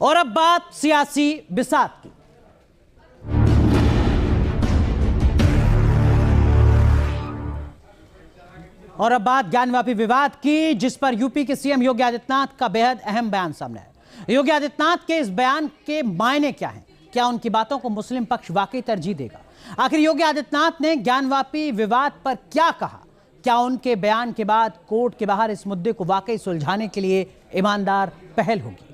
और अब बात सियासी बिसात की। और अब बात ज्ञानवापी विवाद की, जिस पर यूपी के सीएम योगी आदित्यनाथ का बेहद अहम बयान सामने आया। योगी आदित्यनाथ के इस बयान के मायने क्या हैं? क्या उनकी बातों को मुस्लिम पक्ष वाकई तरजीह देगा? आखिर योगी आदित्यनाथ ने ज्ञानवापी विवाद पर क्या कहा? क्या उनके बयान के बाद कोर्ट के बाहर इस मुद्दे को वाकई सुलझाने के लिए ईमानदार पहल होगी?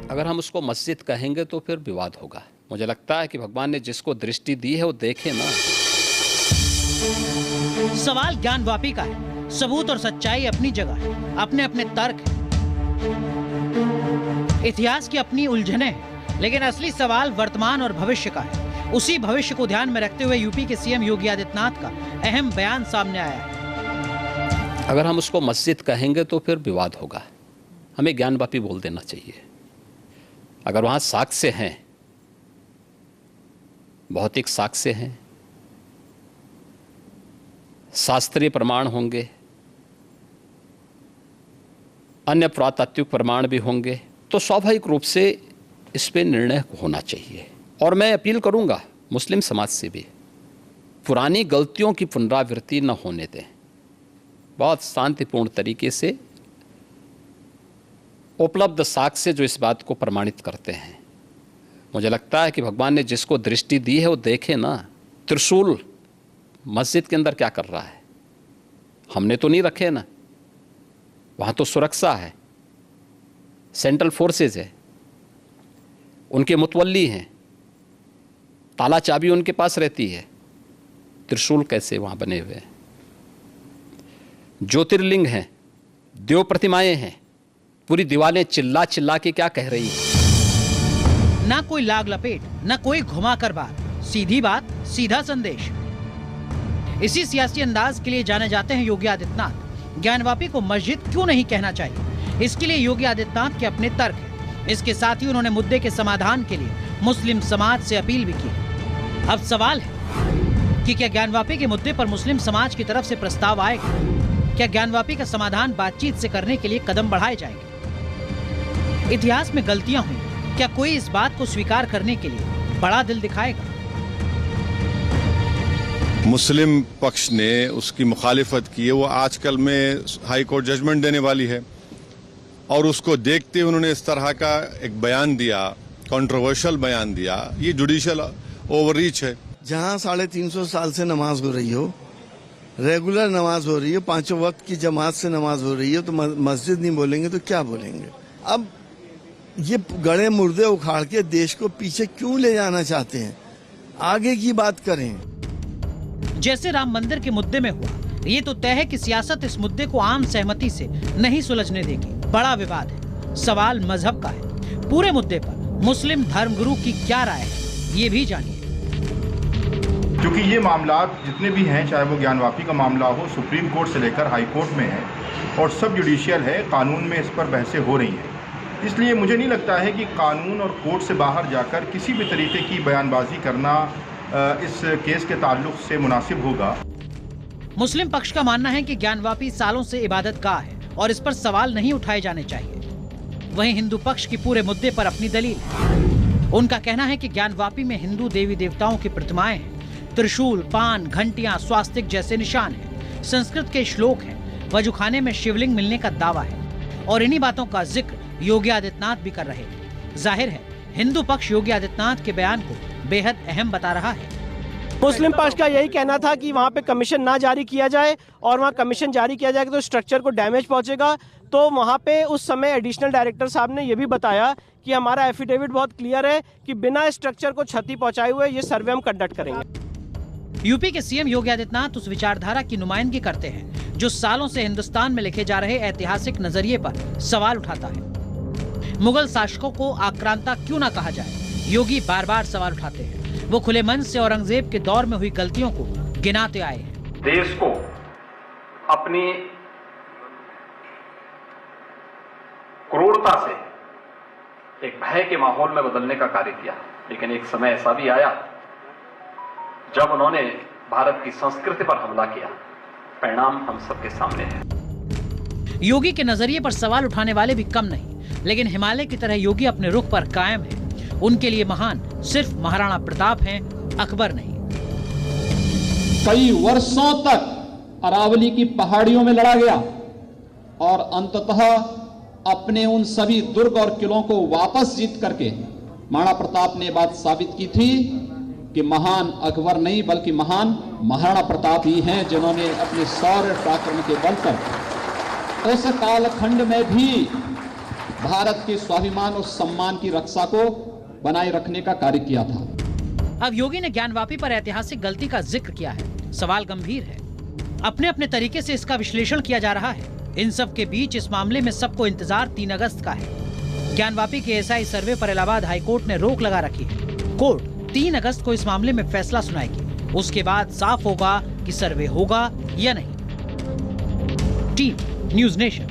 अगर हम उसको मस्जिद कहेंगे तो फिर विवाद होगा। मुझे लगता है कि भगवान ने जिसको दृष्टि दी है वो देखे ना। सवाल ज्ञानवापी का है, सबूत और सच्चाई अपनी जगह है, अपने अपने तर्क है, इतिहास की अपनी उलझने हैं, लेकिन असली सवाल वर्तमान और भविष्य का है। उसी भविष्य को ध्यान में रखते हुए यूपी के सीएम योगी आदित्यनाथ का अहम बयान सामने आया है। अगर हम उसको मस्जिद कहेंगे तो फिर विवाद होगा। हमें ज्ञानवापी बोल देना चाहिए। अगर वहाँ साक्ष्य हैं, भौतिक साक्ष्य हैं, शास्त्रीय प्रमाण होंगे, अन्य पुरातात्विक प्रमाण भी होंगे, तो स्वाभाविक रूप से इस पे निर्णय होना चाहिए। और मैं अपील करूंगा मुस्लिम समाज से भी, पुरानी गलतियों की पुनरावृत्ति न होने दें। बहुत शांतिपूर्ण तरीके से उपलब्ध साक्ष्य जो इस बात को प्रमाणित करते हैं। मुझे लगता है कि भगवान ने जिसको दृष्टि दी है वो देखे ना। त्रिशूल मस्जिद के अंदर क्या कर रहा है? हमने तो नहीं रखे ना। वहाँ तो सुरक्षा है, सेंट्रल फोर्सेज है, उनके मुतवल्ली हैं, ताला चाबी उनके पास रहती है। त्रिशूल कैसे वहाँ बने हुए हैं? ज्योतिर्लिंग हैं, देव प्रतिमाएं हैं, पूरी दीवारें चिल्ला चिल्ला के क्या कह रही है? ना कोई लाग लपेट, ना कोई घुमाकर बात, सीधी बात, सीधा संदेश। इसी सियासी अंदाज के लिए जाने जाते हैं योगी आदित्यनाथ। ज्ञानवापी को मस्जिद क्यों नहीं कहना चाहिए, इसके लिए योगी आदित्यनाथ के अपने तर्क हैं। इसके साथ ही उन्होंने मुद्दे के समाधान के लिए मुस्लिम समाज से अपील भी की। अब सवाल है कि क्या ज्ञानवापी के मुद्दे पर मुस्लिम समाज की तरफ से प्रस्ताव आएगा? क्या ज्ञानवापी का समाधान बातचीत से करने के लिए कदम बढ़ाए जाएंगे? इतिहास में गलतियां हुई, क्या कोई इस बात को स्वीकार करने के लिए बड़ा दिल दिखाएगा? मुस्लिम पक्ष ने उसकी मुखालिफत की है। वो आजकल में हाई कोर्ट जजमेंट देने वाली है और उसको देखते हुए उन्होंने इस तरह का एक बयान दिया, कंट्रोवर्शियल बयान दिया। ये जुडिशियल ओवररीच है। जहां 350 साल से नमाज हो रही हो, रेगुलर नमाज हो रही है, पांचों वक्त की जमात से नमाज हो रही है, तो मस्जिद नहीं बोलेंगे तो क्या बोलेंगे? अब ये गड़े मुर्दे उखाड़ के देश को पीछे क्यों ले जाना चाहते हैं? आगे की बात करें। जैसे राम मंदिर के मुद्दे में हुआ, ये तो तय है कि सियासत इस मुद्दे को आम सहमति से नहीं सुलझने देगी। बड़ा विवाद है, सवाल मजहब का है। पूरे मुद्दे पर मुस्लिम धर्मगुरु की क्या राय है, ये भी जानिए। क्योंकि ये मामला जितने भी हैं, चाहे वो ज्ञानवापी का मामला हो, सुप्रीम कोर्ट से लेकर हाई कोर्ट में है और सब जुडिशियल है, कानून में इस पर बहसें हो रही हैं। इसलिए मुझे नहीं लगता है कि कानून और कोर्ट से बाहर जाकर किसी भी तरीके की बयानबाजी करना इस केस के ताल्लुक से मुनासिब होगा। मुस्लिम पक्ष का मानना है कि ज्ञानवापी सालों से इबादतगाह है और इस पर सवाल नहीं उठाए जाने चाहिए। वहीं हिंदू पक्ष की पूरे मुद्दे पर अपनी दलील है। उनका कहना है कि ज्ञानवापी में हिंदू देवी देवताओं की प्रतिमाएं हैं, त्रिशूल, पान, घंटियां, स्वास्तिक जैसे निशान हैं, संस्कृत के श्लोक हैं, वजूखाने में शिवलिंग मिलने का दावा है और इन्हीं बातों का जिक्र योगी आदित्यनाथ भी कर रहे हैं। जाहिर है हिंदू पक्ष योगी आदित्यनाथ के बयान को बेहद अहम बता रहा है। मुस्लिम पक्ष का यही कहना था कि वहाँ पे कमीशन ना जारी किया जाए, और वहाँ कमीशन जारी किया जाएगा तो स्ट्रक्चर को डैमेज पहुंचेगा। तो वहाँ पे उस समय एडिशनल डायरेक्टर साहब ने ये भी बताया कि हमारा एफिडेविट बहुत क्लियर है कि बिना स्ट्रक्चर को क्षति पहुंचाए हुए ये सर्वे हम कंडक्ट करेंगे। यूपी के सीएम योगी आदित्यनाथ उस विचारधारा की नुमाइंदगी करते हैं जो सालों से हिंदुस्तान में लिखे जा रहे ऐतिहासिक नजरिए पर सवाल उठाता है। मुगल शासकों को आक्रांता क्यों ना कहा जाए, योगी बार बार सवाल उठाते हैं। वो खुले मन से औरंगजेब के दौर में हुई गलतियों को गिनाते आए हैं। देश को अपनी क्रूरता से एक भय के माहौल में बदलने का कार्य किया, लेकिन एक समय ऐसा भी आया जब उन्होंने भारत की संस्कृति पर हमला किया। परिणाम हम सबके सामने है। योगी के नजरिए पर सवाल उठाने वाले भी कम नहीं, लेकिन हिमालय की तरह योगी अपने रुख पर कायम है। उनके लिए महान सिर्फ महाराणा प्रताप हैं, अकबर नहीं। कई वर्षों तक अरावली की पहाड़ियों में लड़ा गया और अंततः अपने उन सभी दुर्ग और किलों को वापस जीत करके महाराणा प्रताप ने बात साबित की थी कि महान अकबर नहीं बल्कि महान महाराणा प्रताप ही हैं, जिन्होंने अपने शौर्य पराक्रम के बल पर उस कालखंड में भी भारत के स्वाभिमान और सम्मान की रक्षा को बनाए रखने का कार्य किया था। अब योगी ने ज्ञानवापी पर ऐतिहासिक गलती का जिक्र किया है। सवाल गंभीर है, अपने अपने तरीके से इसका विश्लेषण किया जा रहा है। इन सब के बीच इस मामले में सबको इंतजार 3 अगस्त का है। ज्ञानवापी के एसआई सर्वे पर इलाहाबाद हाईकोर्ट ने रोक लगा रखी है। कोर्ट 3 अगस्त को इस मामले में फैसला सुनाएगी। उसके बाद साफ होगा कि सर्वे होगा या नहीं। Team news nation.